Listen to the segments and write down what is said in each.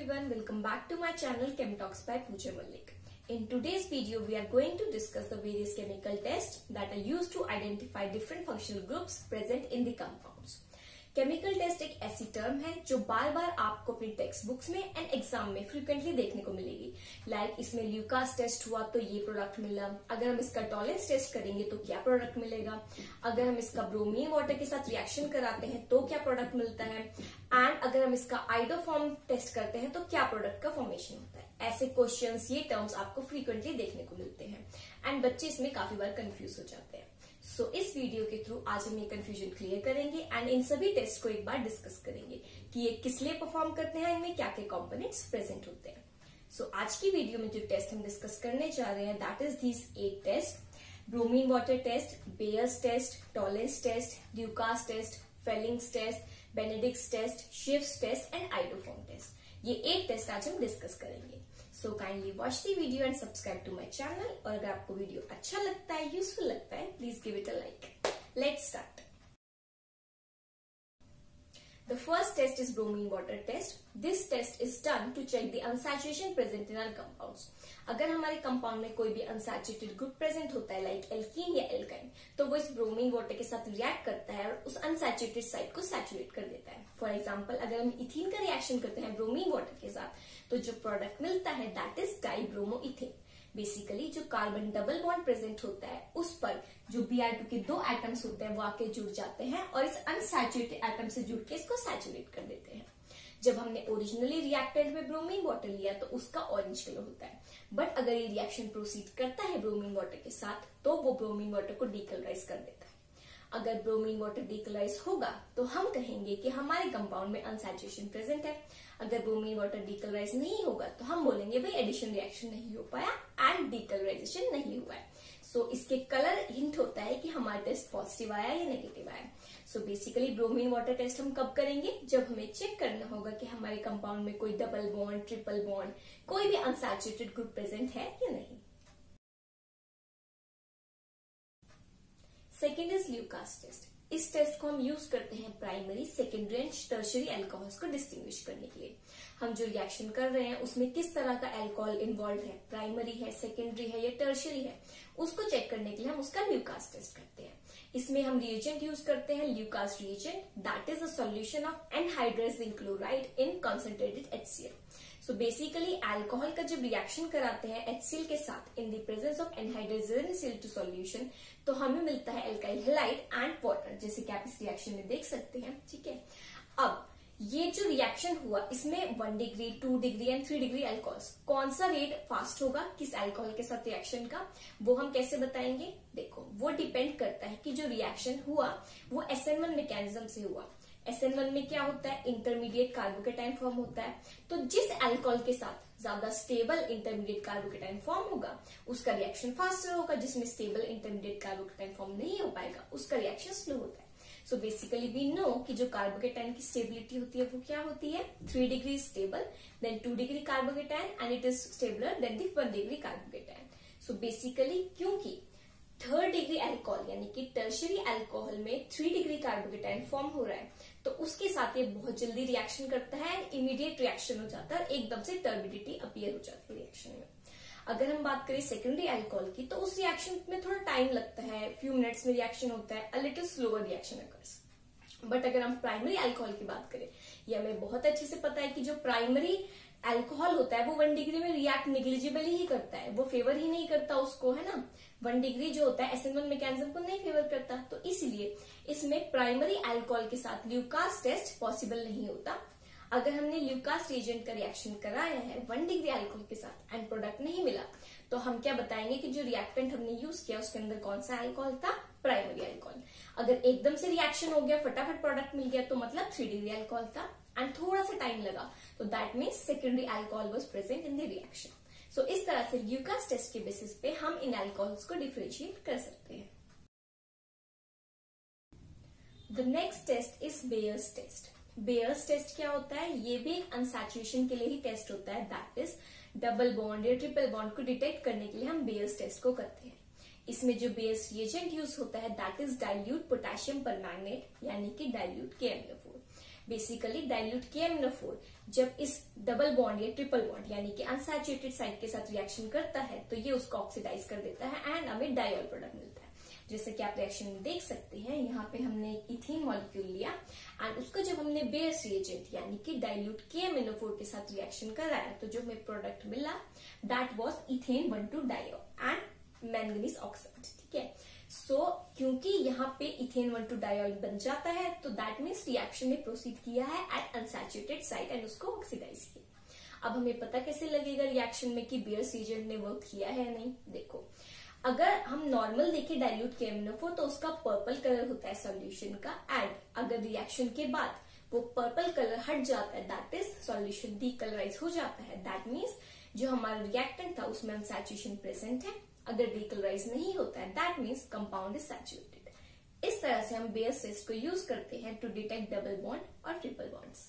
everyone, welcome back to my channel Chem Talks by Pooja Malik. In today's video, we are going to discuss the various chemical tests that are used to identify different functional groups present in the compounds. Chemical test एक ऐसी term है जो बार बार आपको अपनी text books में and exam में फ्रिक्वेंटली देखने को मिलेगी। लाइक इसमें ल्यूकास टेस्ट हुआ तो ये प्रोडक्ट मिला, अगर हम इसका टॉलेंस टेस्ट करेंगे तो क्या प्रोडक्ट मिलेगा, अगर हम इसका ब्रोमीन वाटर के साथ रिएक्शन कराते हैं तो क्या प्रोडक्ट मिलता है, एंड अगर हम इसका आइडोफॉर्म टेस्ट करते हैं तो क्या प्रोडक्ट का फॉर्मेशन होता है। ऐसे क्वेश्चंस, ये टर्म्स आपको फ्रीक्वेंटली देखने को मिलते हैं एंड बच्चे इसमें काफी बार कंफ्यूज हो जाते हैं। सो इस वीडियो के थ्रू आज हम ये कंफ्यूजन क्लियर करेंगे एंड इन सभी टेस्ट को एक बार डिस्कस करेंगे कि ये किस लिए परफॉर्म करते हैं, इनमें क्या क्या कंपोनेंट्स प्रेजेंट होते हैं। सो आज की वीडियो में जो टेस्ट हम डिस्कस करने जा रहे हैं that is this 8 test: bromine water test, Baeyer's test, Tollens test, Lucas test, Fehling's test, Benedict's test, Schiff's test and iodoform test. ये 8 टेस्ट आज हम डिस्कस करेंगे। So kindly watch the video and subscribe to my channel. और अगर आपको video अच्छा लगता है, यूजफुल लगता है, please give it a like. Let's start. The first test is bromine water test. This test is done to check the unsaturation present in our compounds. अगर हमारे कंपाउंड में कोई भी अनसैचुरेटेड ग्रुप प्रेजेंट होता है like alkene या alkyne, तो वो इस ब्रोमीन वाटर के साथ रिएक्ट करता है और उस अनसैचुरेटेड साइड को सैचुरेट कर देता है। फॉर एग्जांपल, अगर हम इथीन का रिएक्शन करते हैं ब्रोमीन वाटर के साथ तो जो प्रोडक्ट मिलता है दैट इज डाइब्रोमोइथेन। बेसिकली जो कार्बन डबल बॉन्ड प्रेजेंट होता है उस पर जो Br2 के 2 एटम्स होते हैं वो आके जुड़ जाते हैं और इस अनसैचुरेटेड एटम से जुड़ के इसको सैचुरेट कर देते हैं। जब हमने ओरिजिनली रिएक्टेंट में ब्रोमीन वाटर लिया तो उसका ऑरेंज कलर होता है, बट अगर ये रिएक्शन प्रोसीड करता है ब्रोमीन वाटर के साथ तो वो ब्रोमीन वाटर को डीकलराइज कर देता है। अगर ब्रोमीन वाटर डीकलराइज होगा तो हम कहेंगे कि हमारे कंपाउंड में अनसैचुरेशन प्रेजेंट है। अगर ब्रोमीन वाटर डीकलराइज नहीं होगा तो हम बोलेंगे भाई एडिशन रिएक्शन नहीं हो पाया एंड डीकलराइजेशन नहीं हुआ है। सो इसके कलर हिंट होता है कि हमारा टेस्ट पॉजिटिव आया या नेगेटिव आया। So basically bromine water test हम कब करेंगे? जब हमें चेक करना होगा कि हमारे कंपाउंड में कोई डबल बॉन्ड, ट्रिपल बॉन्ड, कोई भी अनसैचुरेटेड ग्रुप प्रेजेंट है या नहीं। Second is Lucas test. इस टेस्ट को हम यूज करते हैं primary, secondary and tertiary alcohols को डिस्टिंग्विश करने के लिए। हम जो रिएक्शन कर रहे हैं उसमें किस तरह का एल्कोहल इन्वॉल्व है, प्राइमरी है, सेकेंडरी है या टर्शियरी है, उसको चेक करने के लिए हम उसका ल्यूकास टेस्ट करते हैं। इसमें हम रिएजेंट यूज करते हैं Lucas reagent, that is a solution of anhydrous zinc chloride in concentrated HCl। So basically alcohol का जब रिएक्शन कराते हैं HCl के साथ in the presence of anhydrous zinc to solution तो हमें मिलता है एल्काइल हैलाइड एंड वाटर, जैसे कि आप इस रिएक्शन में देख सकते हैं। ठीक है, अब ये जो रिएक्शन हुआ इसमें 1 degree, 2 degree and 3 degree alcohols, कौन सा रेट फास्ट होगा किस अल्कोहल के साथ रिएक्शन का, वो हम कैसे बताएंगे? देखो, वो डिपेंड करता है कि जो रिएक्शन हुआ वो SN1 मैकेनिज्म से हुआ। SN1 में क्या होता है? इंटरमीडिएट कार्बोकेटाइन फॉर्म होता है। तो जिस अल्कोहल के साथ ज्यादा स्टेबल इंटरमीडिएट कार्बोकेटाइन फॉर्म होगा उसका रिएक्शन फास्टर होगा, जिसमें स्टेबल इंटरमीडिएट कार्बोकेटाइन फॉर्म नहीं हो पाएगा उसका रिएक्शन स्लो होता है। सो बेसिकली वी नो कि जो कार्बोकेटाइन की स्टेबिलिटी होती है वो क्या होती है? 3 degree stable, then 2 degree carbocation and it is stabler than the 1 degree carbocation. So basically क्योंकि 3rd डिग्री अल्कोहल यानी कि टर्शियरी अल्कोहल में 3 डिग्री कार्बोकेटाइन फॉर्म हो रहा है तो उसके साथ ये बहुत जल्दी रिएक्शन करता है एंड इमीडिएट रिएक्शन हो जाता है, एकदम से टर्बिडिटी अपीयर हो जाती है रिएक्शन में। अगर हम बात करें सेकेंडरी अल्कोहल की तो उस रिएक्शन में थोड़ा टाइम लगता है, फ्यू मिनट्स में रिएक्शन होता है, a little slower reaction occurs. But अगर हम प्राइमरी अल्कोहल की बात करें, ये हमें बहुत अच्छे से पता है कि जो प्राइमरी अल्कोहल होता है वो 1 डिग्री में रिएक्ट निग्लिजिबली ही करता है, वो फेवर ही नहीं करता उसको, है ना। 1 डिग्री जो होता है SN1 मैकेनिज्म को नहीं फेवर करता, तो इसलिए इसमें प्राइमरी अल्कोहल के साथ ल्यूकास टेस्ट पॉसिबल नहीं होता। अगर हमने ल्यूकास रिएजेंट का रिएक्शन कराया है 1 डिग्री अल्कोहल के साथ एंड प्रोडक्ट नहीं मिला तो हम क्या बताएंगे कि जो रिएक्टेंट हमने यूज किया उसके अंदर कौन सा अल्कोहल था? Primary alcohol. अगर एकदम से रिएक्शन हो गया, फटाफट प्रोडक्ट मिल गया तो मतलब 3 डिग्री अल्कोहल था एंड थोड़ा सा टाइम लगा तो that means secondary alcohol was present in the reaction. So इस तरह से ल्यूकास टेस्ट के बेसिस पे हम इन अल्कोहल्स को डिफरेंशिएट कर सकते हैं। The next test is Baeyer's test. Baeyer's test क्या होता है? ये भी एक अनसैचुरेशन के लिए ही टेस्ट होता है, दैट इज डबल बॉन्ड या ट्रिपल बॉन्ड को डिटेक्ट करने के लिए हम बेयर्स टेस्ट को करते हैं। इसमें जो बेयर्स रिएजेंट यूज होता है that is dilute potassium permanganate यानी कि dilute KMnO4। Basically dilute KMnO4 जब इस डबल बॉन्ड या ट्रिपल बॉन्ड यानी कि अनसैचुरेटेड साइड के साथ रिएक्शन करता है तो ये उसको ऑक्सीडाइज कर देता है एंड हमें डायोल प्रोडक्ट मिलता है। जैसे कि आप रिएक्शन में देख सकते हैं, यहाँ पे हमने एक इथेन मॉलिक्यूल लिया एंड उसको जब हमने बेस रिएजेंट यानी कि डाइल्यूट KMnO4 के साथ रिएक्शन कराया तो जो हमें प्रोडक्ट मिला दैट वाज इथेन 1,2-डायोल एंड मैंगनीज ऑक्साइड। ठीक है, सो क्योंकि यहाँ पे इथेन 1,2-डायोल बन जाता है तो दैट मीन्स रिएक्शन ने प्रोसीड किया है एट अनसैचुरेटेड साइड एंड उसको ऑक्सीडाइज किया। अब हमें पता कैसे लगेगा रिएक्शन में कि बेस रिएजेंट ने वर्क किया है नहीं। देखो, अगर हम नॉर्मल देखें डाइल्यूट KMnO4 तो उसका पर्पल कलर होता है सॉल्यूशन का एंड अगर रिएक्शन के बाद वो पर्पल कलर हट जाता है दैट इज सॉल्यूशन डीकलराइज हो जाता है। दैट मीन्स जो हमारा रिएक्टेंट था उसमें अनसैचुरेशन प्रेजेंट है। अगर डीकलराइज नहीं होता है that means compound is saturated. इस तरह से हम बेस टेस्ट को यूज करते हैं टू डिटेक्ट डबल बॉन्ड और triple bonds.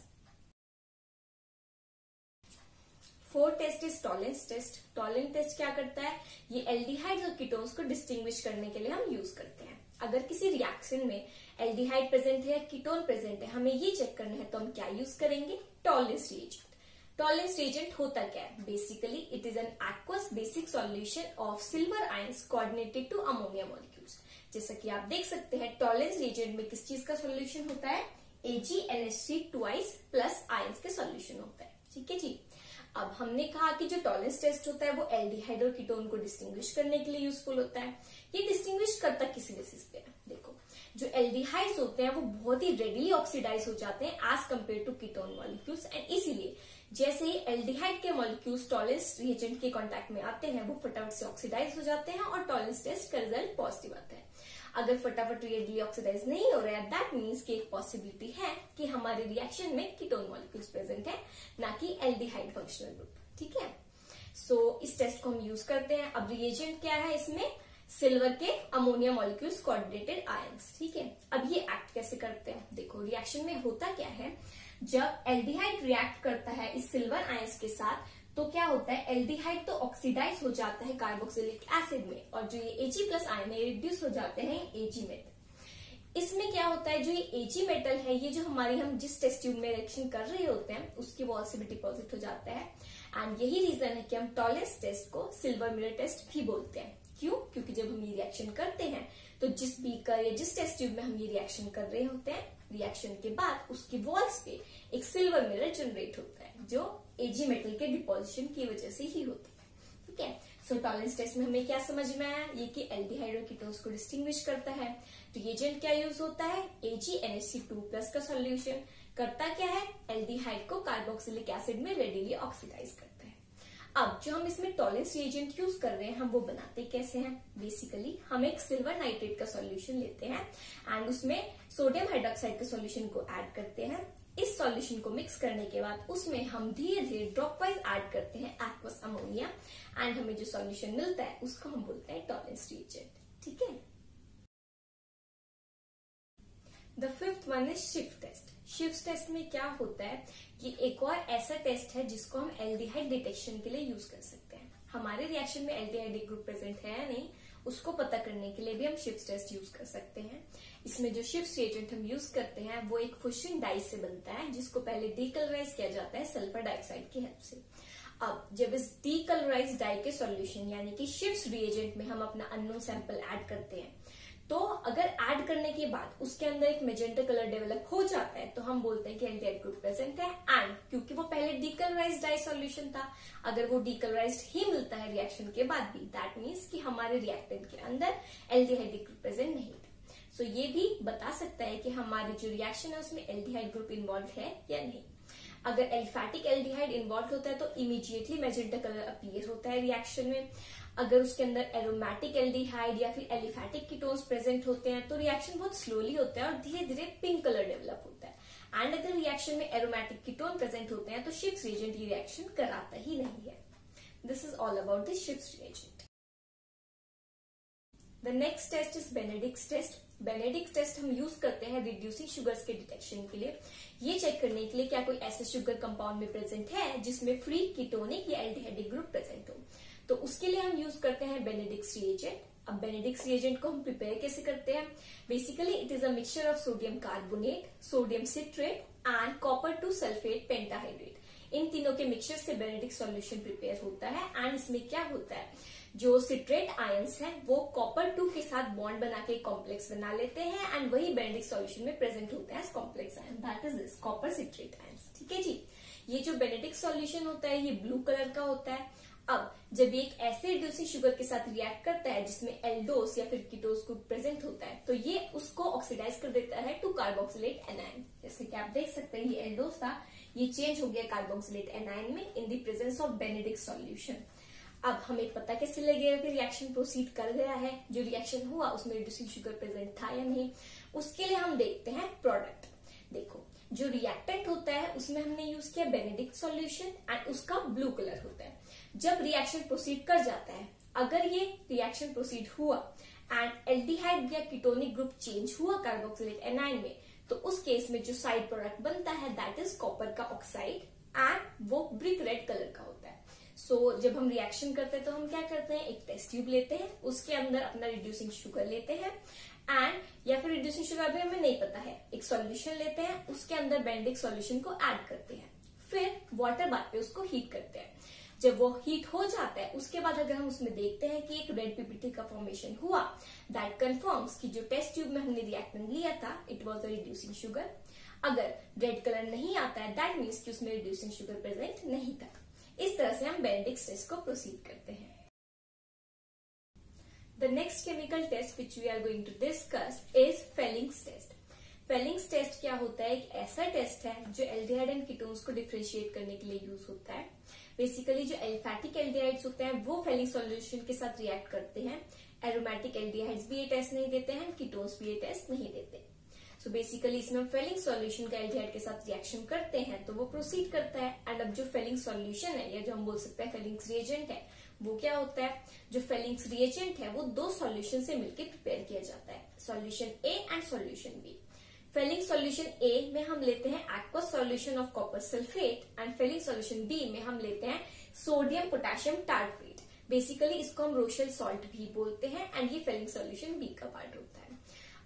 Fourth test is Tollens test. Tollens test क्या करता है, ये एल्डिहाइड्स और कीटोन्स को डिस्टिंग्विश करने के लिए हम यूज करते हैं। अगर किसी रिएक्शन में एल्डिहाइड प्रेजेंट है या कीटोन प्रेजेंट है, हमें ये चेक करना है तो हम क्या यूज करेंगे, टॉलेंस रिएजेंट। टॉलेंस रिएजेंट होता क्या है, basically it is an aqueous basic solution of silver ions coordinated to ammonia molecules. जैसा कि आप देख सकते हैं टॉलेंस रिएजेंट में किस चीज का सोल्यूशन होता है, AgNH3 ट्वाइस प्लस आयंस के सोल्यूशन होता है। ठीक है जी, अब हमने कहा कि जो टॉलेंस टेस्ट होता है वो एल्डिहाइड और कीटोन को डिस्टिंग्विश करने के लिए यूजफुल होता है। ये डिस्टिंग्विश करता किस बेसिस पे है, देखो जो एल्डिहाइड्स होते हैं वो बहुत ही रेडिली ऑक्सीडाइज हो जाते हैं as compare to ketone molecules and इसीलिए जैसे ही एल्डिहाइड के मॉलिक्यूल्स टॉलेंस रिएजेंट के कांटेक्ट में आते हैं वो फटाफट से ऑक्सीडाइज हो जाते हैं और टॉलेंस टेस्ट का रिजल्ट पॉजिटिव आता है। अगर फटाफट रेडिली ऑक्सीडाइज नहीं हो रहा है दैट मीन्स कि एक पॉसिबिलिटी है कि हमारे रिएक्शन में कीटोन मॉलिक्यूल्स प्रेजेंट है ना कि एल्डिहाइड फंक्शनल ग्रुप। ठीक है, सो इस टेस्ट को हम यूज करते हैं। अब रिएजेंट क्या है, इसमें सिल्वर के अमोनिया मॉलिक्यूल्स कोऑर्डिनेटेड आयंस। ठीक है, अब ये एक्ट कैसे करते हैं, देखो रिएक्शन में होता क्या है, जब एल्डिहाइड रिएक्ट करता है इस सिल्वर आयंस के साथ तो क्या होता है, एल्डिहाइड तो ऑक्सीडाइज हो जाता है कार्बोक्सिलिक एसिड में और जो ये Ag+ आयन है रिड्यूस हो जाते हैं Ag मेटल। इसमें क्या होता है, जो ये Ag मेटल है ये जो हमारी हम जिस टेस्ट ट्यूब में रिएक्शन कर रहे होते हैं उसकी वॉल से भी डिपॉजिट हो जाता है एंड यही रीजन है कि हम टॉलेंस टेस्ट को सिल्वर मिरर टेस्ट भी बोलते हैं। क्यों, क्योंकि जब हम ये रिएक्शन करते हैं तो जिस बीकर या जिस टेस्ट ट्यूब में हम ये रिएक्शन कर रहे होते हैं, रिएक्शन के बाद उसकी वॉल्स पे एक सिल्वर मिरर जनरेट होता है जो Ag मेटल के डिपोजिशन की वजह से ही होती है। ठीक है, सो टॉलेंस टेस्ट में हमें क्या समझ में आया, ये कि एल्डिहाइड और कीटोन्स को डिस्टिंग्विश करता है। रिएजेंट क्या यूज होता है, AgNH3+ का सोल्यूशन करता क्या है, एल्डिहाइड को कार्बोक्सिलिक एसिड में रेडिली ऑक्सीडाइज करता है। अब जो हम इसमें टॉलेंस रिएजेंट यूज कर रहे हैं हम वो बनाते कैसे हैं, बेसिकली हम एक सिल्वर नाइट्रेट का सोल्यूशन लेते हैं एंड उसमें सोडियम हाइड्रोक्साइड के सोल्यूशन को ऐड करते हैं। इस सॉल्यूशन को मिक्स करने के बाद उसमें हम धीरे धीरे ड्रॉप वाइज ऐड करते हैं एक्वस अमोनिया एंड हमें जो सॉल्यूशन मिलता है उसको हम बोलते हैं टॉलेंस रिएजेंट। ठीक है, द फिफ्थ वन इज शिफ्ट टेस्ट। शिफ्ट टेस्ट में क्या होता है कि एक और ऐसा टेस्ट है जिसको हम एल्डिहाइड डिटेक्शन के लिए यूज कर सकते हैं। हमारे रिएक्शन में एल्डिहाइड ग्रुप प्रेजेंट है या नहीं उसको पता करने के लिए भी हम शिफ्ट टेस्ट यूज कर सकते हैं। इसमें जो शिफ्ट रिएजेंट हम यूज करते हैं वो एक फुशिंग डाई से बनता है जिसको पहले डीकलराइज किया जाता है सल्फर डाइऑक्साइड की हेल्प से। अब जब इस डीकलराइज डाई के सॉल्यूशन यानी कि शिफ्ट रिएजेंट में हम अपना अननोन सैंपल ऐड करते हैं तो अगर ऐड करने के बाद उसके अंदर एक मेजेंटा कलर डेवलप हो जाता है तो हम बोलते हैं कि एल्डिहाइड ग्रुप प्रेजेंट है एंड क्योंकि वो पहले डीकलराइज्ड डाई सॉल्यूशन था, अगर वो डीकलराइज्ड ही मिलता है रिएक्शन के बाद भी दैट मीन्स कि हमारे रिएक्टेंट के अंदर एल्डिहाइड ग्रुप प्रेजेंट नहीं था। सो ये भी बता सकता है कि हमारी जो रिएक्शन है उसमें एल्डिहाइड ग्रुप इन्वॉल्व है या नहीं। अगर एलिफैटिक एल्डिहाइड इन्वॉल्व होता है तो इमीडिएटली मेजेंटा कलर अपीयर होता है रिएक्शन में। अगर उसके अंदर एरोमेटिक एल्डिहाइड या फिर एलिफैटिक कीटोन्स प्रेजेंट होते हैं तो रिएक्शन बहुत स्लोली होता है और धीरे धीरे पिंक कलर डेवलप होता है एंड अगर रिएक्शन में एरोमेटिक कीटोन प्रेजेंट होते हैं तो शिफ्ट रिएजेंट ये रिएक्शन कराता ही नहीं है। This is all about the शिफ्ट reagent. The next test is Benedict's test. Benedict's test हम यूज करते हैं रिड्यूसिंग शुगर्स के डिटेक्शन के लिए, ये चेक करने के लिए क्या कोई ऐसे शुगर कंपाउंड में प्रेजेंट है जिसमें फ्री कीटोनिक या एल्डिहाइडिक ग्रुप प्रेजेंट हो। तो उसके लिए हम यूज करते हैं बेनेडिक्स रिएजेंट। अब बेनेडिक्स रिएजेंट को हम प्रिपेयर कैसे करते हैं, basically it is a mixture of sodium carbonate, sodium citrate and copper 2 sulphate pentahydrate. इन तीनों के मिक्सचर से बेनेडिक्ट सॉल्यूशन प्रिपेयर होता है। एंड इसमें क्या होता है, जो सिट्रेट आयंस हैं वो कॉपर 2 के साथ बॉन्ड बना के कॉम्प्लेक्स बना लेते हैं एंड वही बेनेडिक्ट सॉल्यूशन में प्रेजेंट होता है complex ion, that is this copper citrate ions. ठीक है जी, ये जो बेनेडिक्ट सॉल्यूशन होता है ये ब्लू कलर का होता है। अब जब ये एक ऐसे रिड्यूसिंग शुगर के साथ रिएक्ट करता है जिसमें एल्डोस या फिर कीटोस ग्रुप प्रेजेंट होता है, तो ये उसको ऑक्सीडाइज कर देता है टू कार्बोक्सिलेट एनायन। जैसे कि आप देख सकते हैं ये एल्डोस था, ये चेंज हो गया कार्बोक्सिलेट एनायन में इन the presence of Benedict solution. अब हमें पता कैसे लगेगा कि रिएक्शन प्रोसीड कर गया है, जो रिएक्शन हुआ उसमें रिड्यूसिंग शुगर प्रेजेंट था या नहीं। उसके लिए हम देखते हैं प्रोडक्ट। देखो, जो रिएक्टेंट होता है उसमें हमने यूज किया बेनेडिक्ट सॉल्यूशन एंड उसका ब्लू कलर होता है। जब रिएक्शन प्रोसीड कर जाता है, अगर ये रिएक्शन प्रोसीड हुआ एंड एल्डिहाइड या कीटोनिक ग्रुप चेंज हुआ कार्बोक्सिलेट एनायन में, तो उस केस में जो साइड प्रोडक्ट बनता है दैट इज कॉपर का ऑक्साइड एंड वो ब्रिक रेड कलर का होता है। सो जब हम रिएक्शन करते हैं तो हम क्या करते हैं, एक टेस्ट ट्यूब लेते हैं, उसके अंदर अपना रिड्यूसिंग शुगर लेते हैं एंड या फिर रिड्यूसिंग शुगर अभी हमें नहीं पता है, एक सॉल्यूशन लेते हैं, उसके अंदर बेनेडिक्ट सॉल्यूशन को ऐड करते हैं, फिर वाटर बाथ पे उसको हीट करते हैं। जब वो हीट हो जाता है उसके बाद अगर हम उसमें देखते हैं कि एक रेड पीपीटी का फॉर्मेशन हुआ, दैट कंफर्म्स कि जो टेस्ट ट्यूब में हमने रिएक्टेंट लिया था it was a reducing sugar. अगर रेड कलर नहीं आता है दैट मीन्स कि उसमें रिड्यूसिंग शुगर प्रेजेंट नहीं था। इस तरह से हम बेनेडिक्ट टेस्ट को प्रोसीड करते हैं। The next chemical test which we are going to discuss is Felling's test. Felling's test क्या होता है, एक ऐसा टेस्ट है जो एल्डिहाइड एंड कीटोन्स को डिफरेंशिएट करने के लिए यूज होता है। बेसिकली जो एल्फैटिक एल्डिहाइड्स होते हैं वो फेलिंग सॉल्यूशन के साथ रिएक्ट करते हैं, एरोमेटिक एल्डिहाइड्स भी ये टेस्ट नहीं देते हैं, कीटोन्स भी ये टेस्ट नहीं देते। सो बेसिकली इसमें हम फेलिंग सॉल्यूशन का एल्डिहाइड के साथ रिएक्शन करते हैं तो वो प्रोसीड करता है। एंड अब जो फेलिंग सॉल्यूशन है या जो हम बोल सकते हैं फेलिंग्स रिएजेंट है, वो क्या होता है, जो फेलिंग्स रिएजेंट है वो दो सॉल्यूशन से मिलकर प्रिपेयर किया जाता है, solution A and solution B. Fehling solution A में हम लेते हैं aqueous solution of copper sulphate and Fehling solution B में हम लेते हैं सोडियम पोटेशियम टार्ट्रेट। बेसिकली इसको हम रोशेल सॉल्ट भी बोलते हैं एंड ये फेलिंग सॉल्यूशन बी का पार्ट होता है।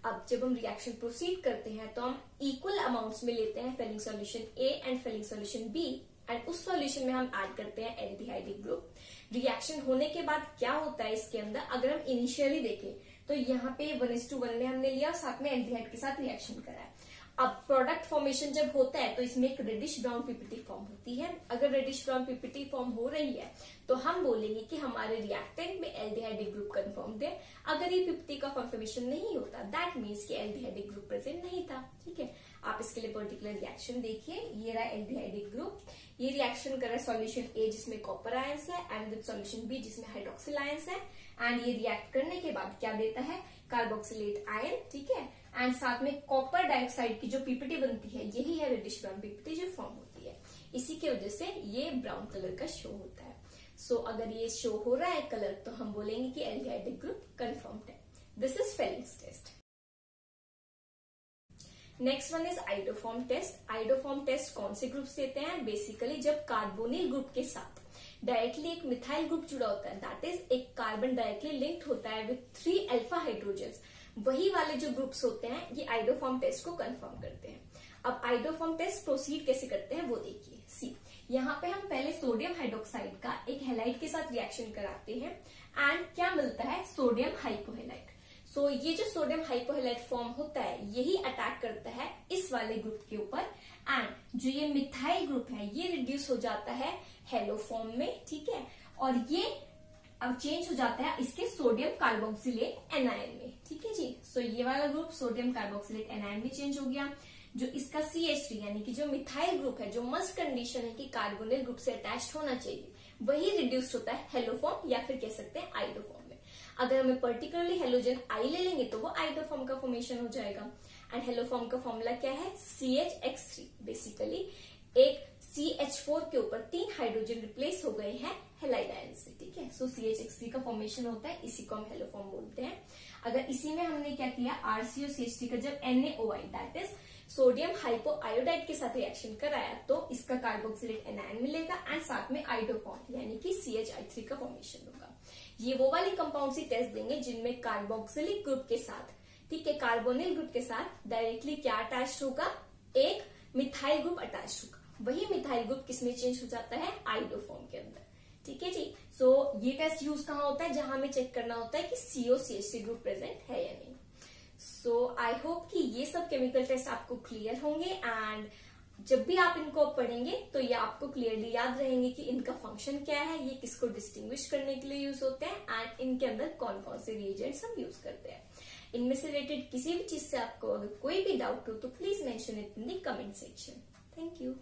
अब जब हम रिएक्शन प्रोसीड करते हैं तो हम इक्वल अमाउंट्स में लेते हैं Fehling solution A and Fehling solution B and उस सॉल्यूशन में हम ऐड करते हैं एल्डिहाइड ग्रुप। रिएक्शन होने के बाद क्या होता है इसके अंदर, अगर हम इनिशियली देखें तो यहाँ पे 1:1 में हमने लिया, साथ में एल्डिहाइड के साथ रिएक्शन करा है। अब प्रोडक्ट फॉर्मेशन जब होता है तो इसमें एक रेडिश ब्राउन पीपीटी फॉर्म होती है। अगर रेडिश ब्राउन पीपीटी फॉर्म हो रही है तो हम बोलेंगे कि हमारे रिएक्टेंट में एल्डिहाइड ग्रुप कंफर्म्ड है। अगर ये पीपीटी का फॉर्मेशन नहीं होता दैट मीन्स कि एल्डिहाइड ग्रुप प्रेजेंट नहीं था। ठीक है, आप इसके लिए पर्टिकुलर रिएक्शन देखिए, ये रहा एल्डिहाइड ग्रुप, ये रिएक्शन कर रहा है सॉल्यूशन ए जिसमें कॉपर आयंस है एंड विद सॉल्यूशन बी जिसमें हाइड्रोक्सिल आयंस है एंड ये रिएक्ट करने के बाद क्या देता है, कार्बोक्सिलेट आयन। ठीक है, एंड साथ में कॉपर डाइऑक्साइड की जो पीपीटी बनती है यही है रेडिश ब्राउन पीपीटी जो फॉर्म होती है। इसी की वजह से ये ब्राउन कलर का शो होता है। सो अगर ये शो हो रहा है कलर तो हम बोलेंगे कि एल्डिहाइड ग्रुप कंफर्म्ड है। This is Fehling's test. Next one is iodoform test. Iodoform test कौन से ग्रुप देते हैं, बेसिकली जब कार्बोनिल ग्रुप के साथ डायरेक्टली एक मिथाइल ग्रुप जुड़ा होता है, दैट इज एक कार्बन डायरेक्टली लिंक्ड होता है विद 3 अल्फा हाइड्रोजन्स, वही वाले जो ग्रुप्स होते हैं ये आइडोफॉर्म टेस्ट को कंफर्म करते हैं। अब आइडोफॉर्म टेस्ट प्रोसीड कैसे करते हैं वो देखिए। सी, यहाँ पे हम पहले सोडियम हाइड्रोक्साइड का एक हैलाइड के साथ रिएक्शन कराते हैं एंड क्या मिलता है, सोडियम हाइपोहैलाइड। सो ये जो सोडियम हाइपोहैलाइड फॉर्म होता है यही अटैक करता है इस वाले ग्रुप के ऊपर एंड जो ये मिथाइल ग्रुप है ये रिड्यूस हो जाता है हेलो फॉर्म में। ठीक है, और ये अब चेंज हो जाता है इसके सोडियम कार्बोक्सिलेट एनायन में। ठीक है जी, सो ये वाला ग्रुप सोडियम कार्बोक्सिलेट एनायन में चेंज हो गया। जो इसका CH3 यानी कि जो मिथाइल ग्रुप है, जो मस्ट कंडीशन है कि कार्बोनिल ग्रुप से अटैच्ड होना चाहिए, वही रिड्यूस होता है हेलो फॉर्म या फिर कह सकते हैं आइडो फॉर्म में। अगर हमें पर्टिकुलरली हेलोजन आई ले लेंगे तो वो आइडोफॉर्म का फॉर्मेशन हो जाएगा। एंड हेलोफॉर्म का फॉर्मूला क्या है, CHX3। बेसिकली एक CH4 के ऊपर 3 हाइड्रोजन रिप्लेस हो गए हैं हेलाइड आयन से। ठीक है, सो CHX3 का फॉर्मेशन होता है, इसी को हम हेलोफॉर्म बोलते हैं। अगर इसी में हमने क्या किया, RCOCH3 का जब NaOI दैट इज सोडियम हाइपोआयोडाइड के साथ रिएक्शन कराया तो इसका कार्बोक्सिलेट एनायन मिलेगा एंड साथ में आइडोफॉर्म यानी कि CHI3 का फॉर्मेशन होगा। ये वो वाली कंपाउंड सी टेस्ट देंगे जिनमें कार्बोक्सिलिक ग्रुप के साथ, ठीक है, कार्बोनिल ग्रुप के साथ डायरेक्टली क्या अटैच होगा, एक मिथाइल ग्रुप अटैच होगा। वही मिथाइल ग्रुप किसमें चेंज हो जाता है, आइडो फॉर्म के अंदर। ठीक है जी। सो ये टेस्ट यूज कहाँ होता है, जहां हमें चेक करना होता है कि COCH3 ग्रुप प्रेजेंट है या नहीं। सो आई होप कि ये सब केमिकल टेस्ट आपको क्लियर होंगे एंड जब भी आप इनको पढ़ेंगे तो ये आपको क्लियरली याद रहेंगे कि इनका फंक्शन क्या है, ये किसको डिस्टिंग्विश करने के लिए यूज होते हैं एंड इनके अंदर कौन कौन से रिएजेंट्स हम यूज करते हैं। इनमें से रिलेटेड किसी भी चीज से आपको अगर कोई भी डाउट हो तो please mention it in the comment section. Thank you.